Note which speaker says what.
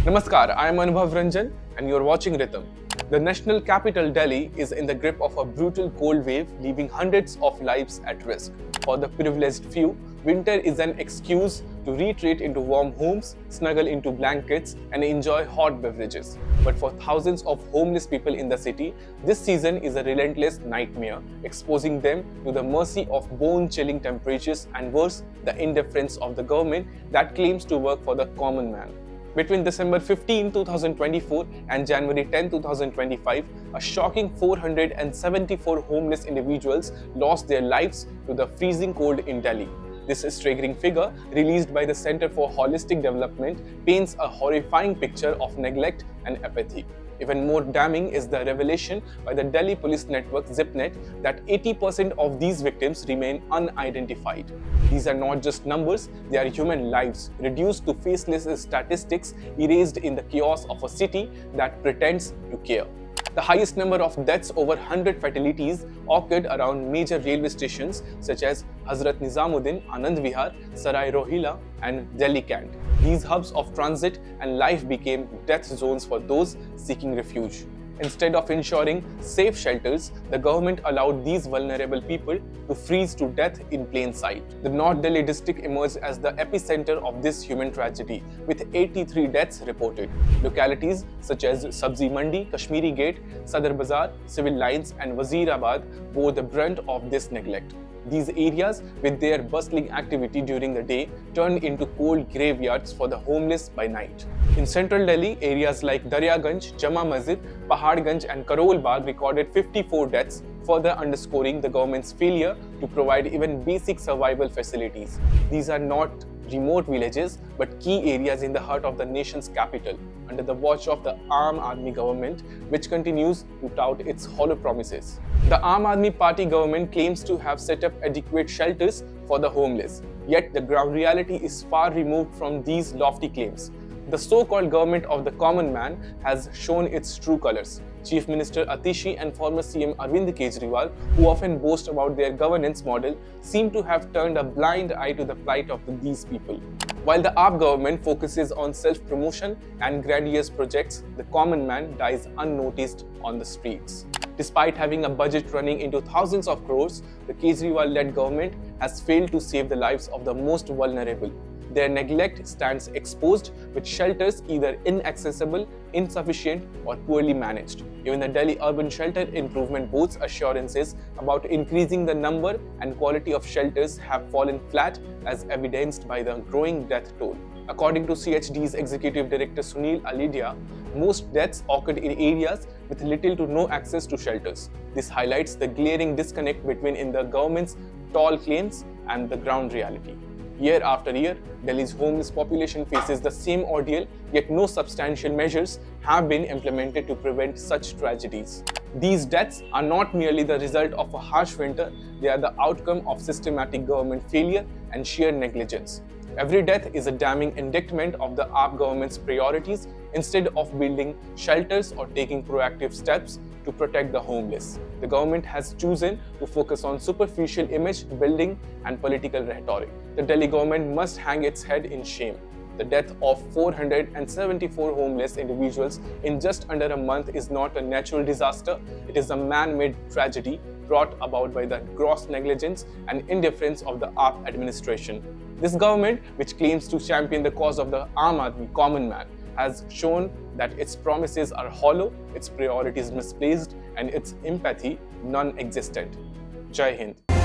Speaker 1: Namaskar, I am Anubhav Ranjan and you are watching Ritam. The national capital Delhi is in the grip of a brutal cold wave, leaving hundreds of lives at risk. For the privileged few, winter is an excuse to retreat into warm homes, snuggle into blankets, and enjoy hot beverages. But for thousands of homeless people in the city, this season is a relentless nightmare, exposing them to the mercy of bone-chilling temperatures and worse, the indifference of the government that claims to work for the common man. Between December 15, 2024 and January 10, 2025, a shocking 474 homeless individuals lost their lives to the freezing cold in Delhi. This staggering figure, released by the Center for Holistic Development, paints a horrifying picture of neglect and apathy. Even more damning is the revelation by the Delhi police network ZipNet that 80% of these victims remain unidentified. These are not just numbers, they are human lives, reduced to faceless statistics erased in the chaos of a city that pretends to care. The highest number of deaths, over 100 fatalities, occurred around major railway stations such as Hazrat Nizamuddin, Anand Vihar, Sarai Rohila, and Delhi Cant. These hubs of transit and life became death zones for those seeking refuge. Instead of ensuring safe shelters, the government allowed these vulnerable people to freeze to death in plain sight. The North Delhi district emerged as the epicenter of this human tragedy, with 83 deaths reported. Localities such as Sabzi Mandi, Kashmiri Gate, Sadar Bazar, Civil Lines, and Wazirabad bore the brunt of this neglect. These areas, with their bustling activity during the day, turned into cold graveyards for the homeless by night. In central Delhi, areas like Daryaganj, Jama Masjid, Paharganj, and Karol Bagh recorded 54 deaths, further underscoring the government's failure to provide even basic survival facilities. These are not remote villages, but key areas in the heart of the nation's capital, under the watch of the Aam Aadmi government, which continues to tout its hollow promises. The Aam Aadmi Party government claims to have set up adequate shelters for the homeless, yet the ground reality is far removed from these lofty claims. The so-called government of the common man has shown its true colors. Chief Minister Atishi and former CM Arvind Kejriwal, who often boast about their governance model, seem to have turned a blind eye to the plight of these people. While the AAP government focuses on self-promotion and grandiose projects, the common man dies unnoticed on the streets. Despite having a budget running into thousands of crores, the Kejriwal-led government has failed to save the lives of the most vulnerable. Their neglect stands exposed, with shelters either inaccessible, insufficient, or poorly managed. Even the Delhi Urban Shelter Improvement Board's assurances about increasing the number and quality of shelters have fallen flat, as evidenced by the growing death toll. According to CHD's Executive Director Sunil Alidia, most deaths occurred in areas with little to no access to shelters. This highlights the glaring disconnect between the government's tall claims and the ground reality. Year after year, Delhi's homeless population faces the same ordeal, yet no substantial measures have been implemented to prevent such tragedies. These deaths are not merely the result of a harsh winter, they are the outcome of systematic government failure and sheer negligence. Every death is a damning indictment of the AAP government's priorities instead of building shelters or taking proactive steps to protect the homeless. The government has chosen to focus on superficial image building and political rhetoric. The Delhi government must hang its head in shame. The death of 474 homeless individuals in just under a month is not a natural disaster, it is a man-made tragedy brought about by the gross negligence and indifference of the AAP administration. This government, which claims to champion the cause of the Aam Aadmi common man, has shown that its promises are hollow, its priorities misplaced, and its empathy non-existent. Jai Hind.